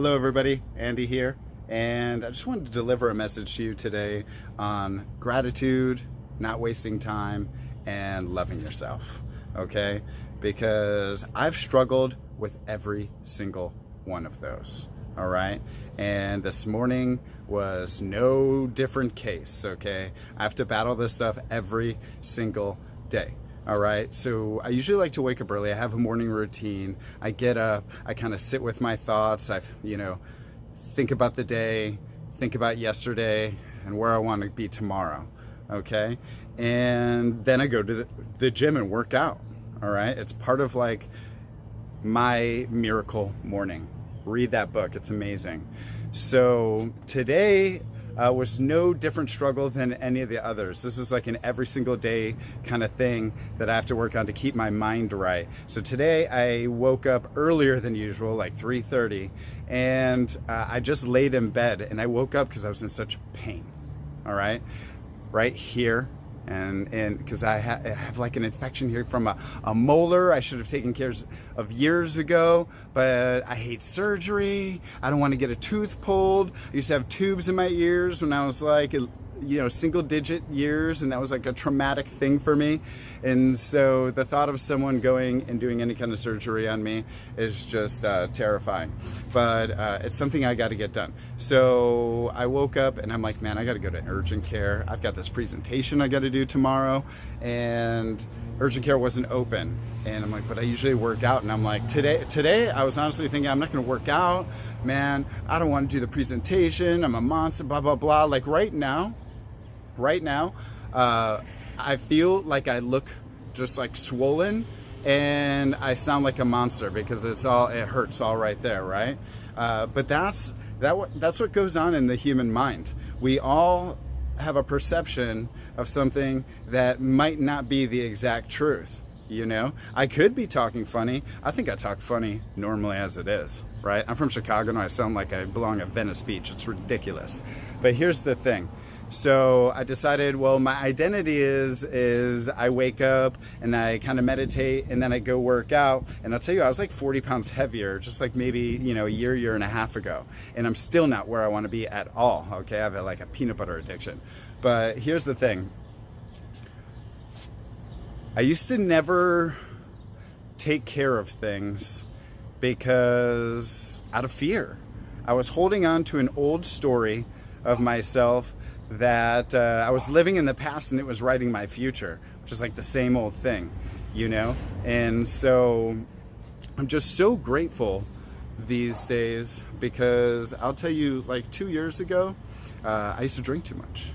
Hello everybody, Andy here, and I just wanted to deliver a message to you today on gratitude, not wasting time, and loving yourself, okay? Because I've struggled with every single one of those, all right? And this morning was no different case, okay? I have to battle this stuff every single day. All right, so I usually like to wake up early. I have a morning routine. I get up, I kind of sit with my thoughts. I, think about the day, think about yesterday, and where I want to be tomorrow, okay? And then I go to the gym and work out, all right? It's part of like my miracle morning. Read that book, it's amazing. So today, was no different struggle than any of the others. This is like an every single day kind of thing that I have to work on to keep my mind right. So today I woke up earlier than usual, like 3:30, and I just laid in bed and I woke up because I was in such pain, all right? Right here. And because I have like an infection here from a molar I should have taken care of years ago, but I hate surgery. I don't want to get a tooth pulled. I used to have tubes in my ears when I was like, single digit years, and that was like a traumatic thing for me. And so the thought of someone going and doing any kind of surgery on me is just terrifying, but it's something I got to get done. So I woke up and I'm like, man, I got to go to urgent care. I've got this presentation I got to do tomorrow, and urgent care wasn't open. And I'm like, but I usually work out. And I'm like, today I was honestly thinking, I'm not going to work out, man. I don't want to do the presentation. I'm a monster, blah, blah, blah. Like right now, I feel like I look just like swollen and I sound like a monster because it hurts all right there, right? But that's what goes on in the human mind. We all have a perception of something that might not be the exact truth. I could be talking funny. I think I talk funny normally as it is, right? I'm from Chicago and I sound like I belong at Venice Beach. It's ridiculous. But here's the thing. So I decided, well, my identity is I wake up and I kind of meditate and then I go work out. And I'll tell you, I was like 40 pounds heavier, just like maybe, a year and a half ago. And I'm still not where I want to be at all, okay? I have like a peanut butter addiction. But here's the thing. I used to never take care of things because out of fear. I was holding on to an old story of myself that I was living in the past and it was writing my future, which is like the same old thing, And so I'm just so grateful these days because I'll tell you, like 2 years ago, I used to drink too much.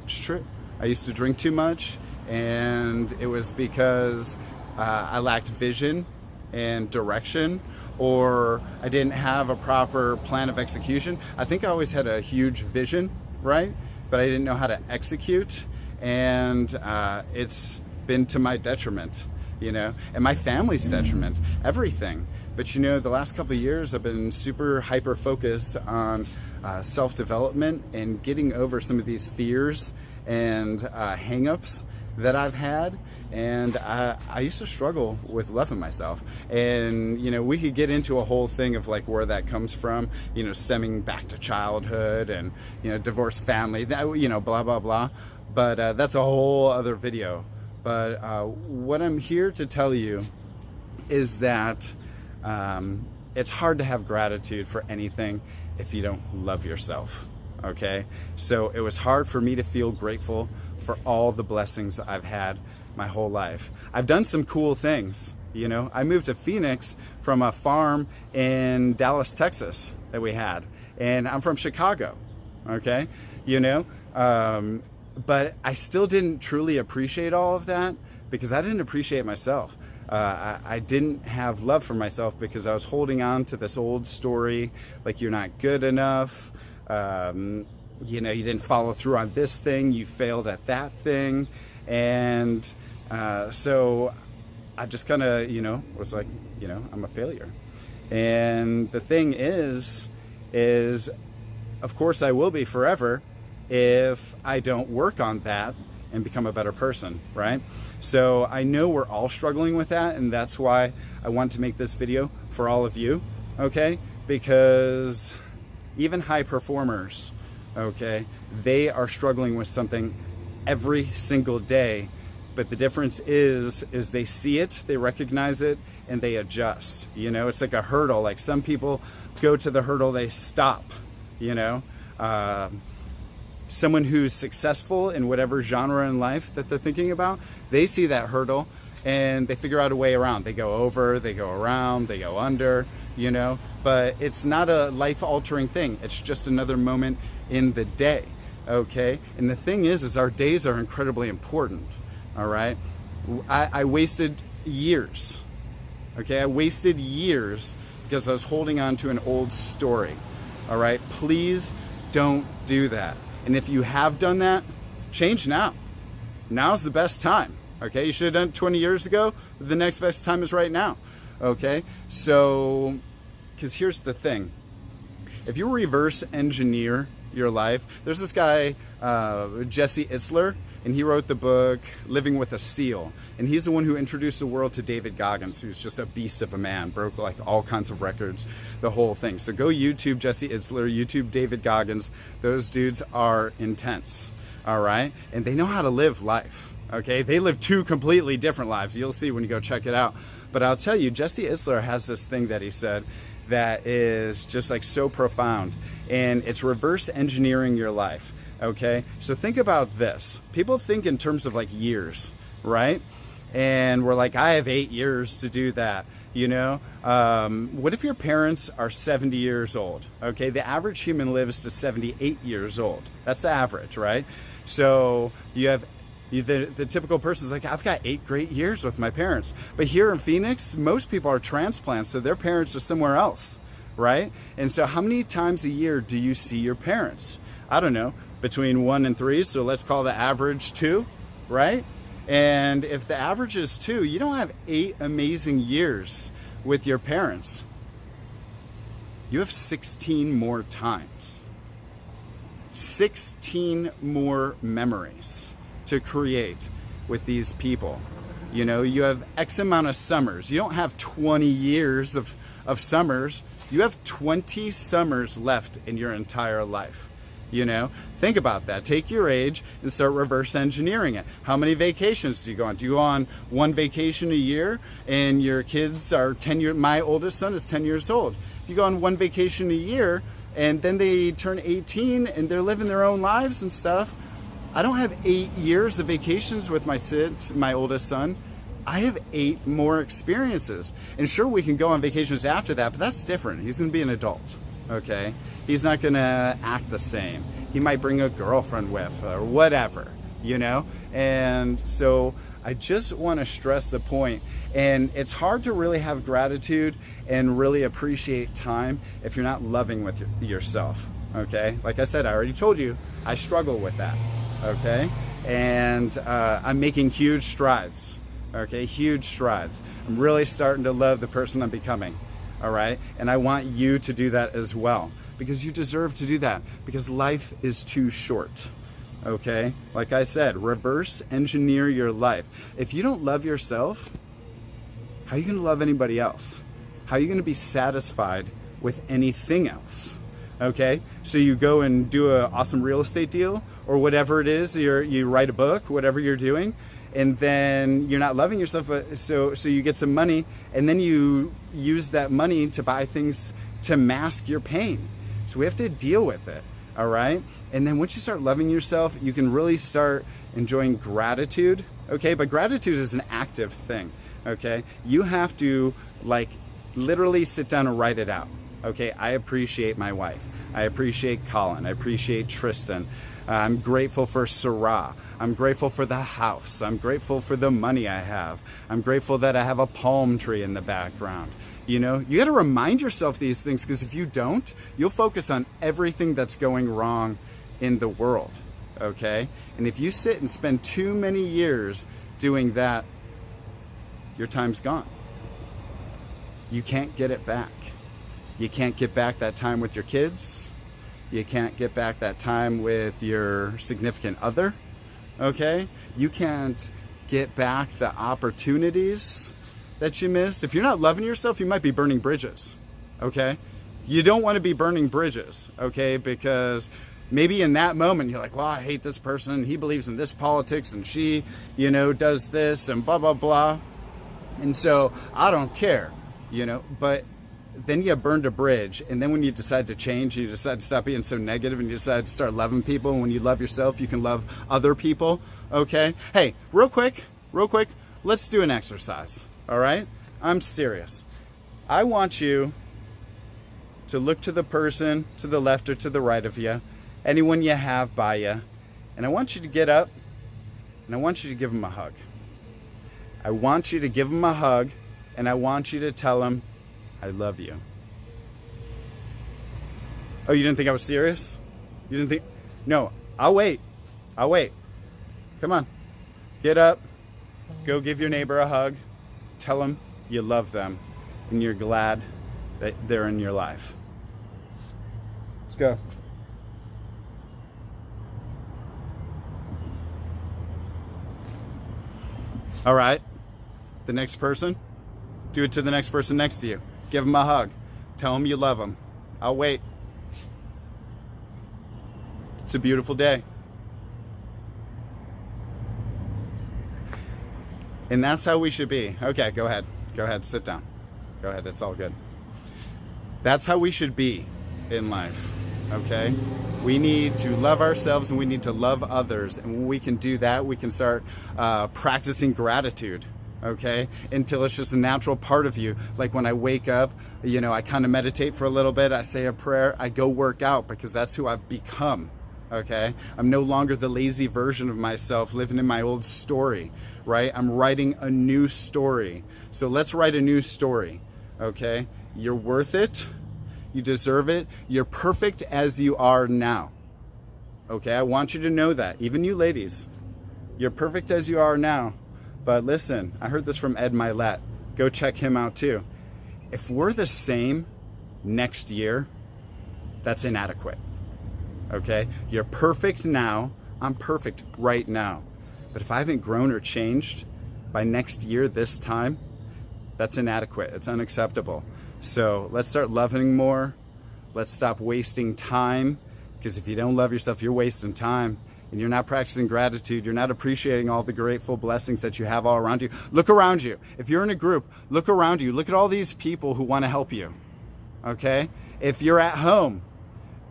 It's true. I used to drink too much, and it was because I lacked vision and direction, or I didn't have a proper plan of execution. I think I always had a huge vision, right? But I didn't know how to execute, and it's been to my detriment, and my family's detriment, everything. But the last couple of years I've been super hyper focused on self-development and getting over some of these fears and hang-ups that I've had. And I used to struggle with loving myself. And, we could get into a whole thing of like where that comes from, stemming back to childhood and, divorced family, that, blah, blah, blah. But that's a whole other video. But what I'm here to tell you is that it's hard to have gratitude for anything if you don't love yourself. Okay? So it was hard for me to feel grateful for all the blessings I've had my whole life. I've done some cool things, I moved to Phoenix from a farm in Dallas, Texas that we had, and I'm from Chicago, okay? But I still didn't truly appreciate all of that because I didn't appreciate myself. I didn't have love for myself because I was holding on to this old story, like you're not good enough, you didn't follow through on this thing, you failed at that thing. And so I just kind of, was like, I'm a failure. And the thing is of course I will be forever if I don't work on that and become a better person, right? So I know we're all struggling with that, and that's why I want to make this video for all of you, okay? Because even high performers, okay, they are struggling with something every single day. But the difference is they see it, they recognize it, and they adjust. You know, it's like a hurdle. Like some people go to the hurdle, they stop, you know. Someone who's successful in whatever genre in life that they're thinking about, they see that hurdle and they figure out a way around. They go over, they go around, they go under, you know. But it's not a life-altering thing. It's just another moment in the day, okay? And the thing is our days are incredibly important. All right, I wasted years, okay? I wasted years because I was holding on to an old story, all right? Please don't do that. And if you have done that, change now. Now's the best time, okay? You should have done it 20 years ago. The next best time is right now, okay? So, because here's the thing. If you reverse engineer your life, there's this guy, Jesseitzler, and he wrote the book Living with a Seal, and he's the one who introduced the world to David Goggins, who's just a beast of a man, broke like all kinds of records, the whole thing. So go YouTube Jesseitzler, YouTube David Goggins. Those dudes are intense, all right? And they know how to live life, okay? They live two completely different lives. You'll see when you go check it out. But I'll tell you, Jesseitzler has this thing that he said that is just like so profound, and it's reverse engineering your life. Okay, so think about this. People think in terms of like years, right? And we're like, I have 8 years to do that, you know? What if your parents are 70 years old? Okay, the average human lives to 78 years old. That's the average, right? So you have the typical person is like, I've got 8 great years with my parents. But here in Phoenix, most people are transplants, so their parents are somewhere else, right? And so how many times a year do you see your parents? I don't know, between 1 and 3, so let's call the average 2, right? And if the average is 2, you don't have 8 amazing years with your parents. You have 16 more times. 16 more memories to create with these people. You know, you have X amount of summers. You don't have 20 years of summers. You have 20 summers left in your entire life. You know, think about that. Take your age and start reverse engineering it. How many vacations do you go on? Do you go on 1 vacation a year and your kids are 10 years? My oldest son is 10 years old. If you go on 1 vacation a year and then they turn 18 and they're living their own lives and stuff. I don't have 8 years of vacations with my oldest son. I have 8 more experiences. And sure, we can go on vacations after that, but that's different. He's gonna be an adult. Okay, he's not gonna act the same. He might bring a girlfriend with or whatever, you know? And so I just want to stress the point, and it's hard to really have gratitude and really appreciate time if you're not loving with yourself, okay? Like I said, I already told you, I struggle with that, okay? And I'm making huge strides, okay? Huge strides. I'm really starting to love the person I'm becoming. All right, and I want you to do that as well, because you deserve to do that, because life is too short, okay? Like I said, reverse engineer your life. If you don't love yourself, how are you gonna love anybody else? How are you gonna be satisfied with anything else? Okay, so you go and do an awesome real estate deal or whatever it is, you write a book, whatever you're doing, and then you're not loving yourself, so you get some money, and then you use that money to buy things to mask your pain. So we have to deal with it, all right? And then once you start loving yourself, you can really start enjoying gratitude, okay? But gratitude is an active thing, okay? You have to like literally sit down and write it out. Okay, I appreciate my wife. I appreciate Colin. I appreciate Tristan. I'm grateful for Sarah. I'm grateful for the house. I'm grateful for the money I have. I'm grateful that I have a palm tree in the background. You know, you got to remind yourself these things, because if you don't, you'll focus on everything that's going wrong in the world, okay? And if you sit and spend too many years doing that, your time's gone. You can't get it back. You can't get back that time with your kids. You can't get back that time with your significant other, okay? You can't get back the opportunities that you missed. If you're not loving yourself, you might be burning bridges, okay? You don't want to be burning bridges, okay? Because maybe in that moment you're like, well, I hate this person. He believes in this politics and she, does this and blah, blah, blah. And so I don't care, but then you burned a bridge. And then when you decide to change, you decide to stop being so negative and you decide to start loving people. And when you love yourself, you can love other people, okay? Hey, real quick, let's do an exercise, all right? I'm serious. I want you to look to the person to the left or to the right of you, anyone you have by you, and I want you to get up and I want you to give them a hug. I want you to give them a hug and I want you to tell them, I love you. Oh, you didn't think I was serious? You didn't think? No, I'll wait. Come on, get up, go give your neighbor a hug, tell them you love them and you're glad that they're in your life. Let's go. All right, the next person, do it to the next person next to you. Give them a hug. Tell them you love them. I'll wait. It's a beautiful day. And that's how we should be. Okay, go ahead. Go ahead, sit down. Go ahead, it's all good. That's how we should be in life, okay? We need to love ourselves and we need to love others. And when we can do that, we can start practicing gratitude, okay? Until it's just a natural part of you. Like when I wake up, I kind of meditate for a little bit, I say a prayer, I go work out because that's who I've become, okay? I'm no longer the lazy version of myself living in my old story, right? I'm writing a new story. So let's write a new story, okay? You're worth it. You deserve it. You're perfect as you are now. Okay, I want you to know that. Even you ladies, you're perfect as you are now. But listen, I heard this from Edmylett. Go check him out too. If we're the same next year, that's inadequate. Okay, you're perfect now. I'm perfect right now. But if I haven't grown or changed by next year, this time, that's inadequate. It's unacceptable. So let's start loving more. Let's stop wasting time, because if you don't love yourself, you're wasting time and you're not practicing gratitude. You're not appreciating all the grateful blessings that you have all around you. Look around you. If you're in a group, look around you. Look at all these people who want to help you. Okay? If you're at home,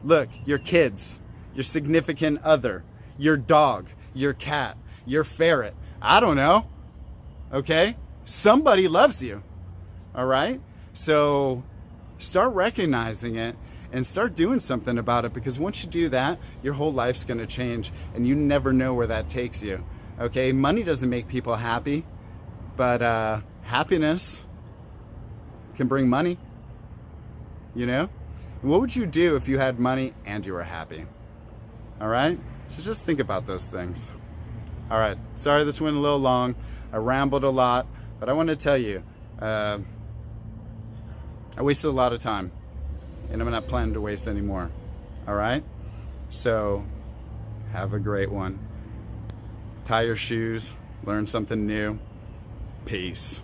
look, your kids, your significant other, your dog, your cat, your ferret. I don't know. Okay? Somebody loves you. All right? So start recognizing it and start doing something about it, because once you do that, your whole life's going to change and you never know where that takes you. Okay? Money doesn't make people happy, but happiness can bring money. And what would you do if you had money and you were happy? All right? So just think about those things. All right. Sorry this went a little long. I rambled a lot, but I want to tell you, I wasted a lot of time, and I'm not planning to waste any more. All right? So have a great one. Tie your shoes. Learn something new. Peace.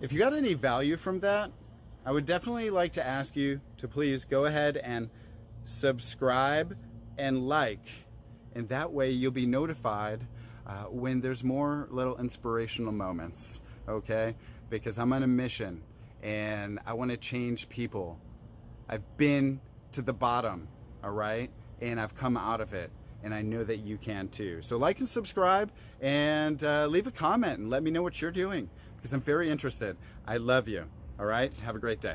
If you got any value from that, I would definitely like to ask you to please go ahead and subscribe and like, and that way you'll be notified when there's more little inspirational moments, okay? Because I'm on a mission and I want to change people. I've been to the bottom, all right? And I've come out of it, and I know that you can too. So like and subscribe, and leave a comment and let me know what you're doing, because I'm very interested. I love you. All right? Have a great day.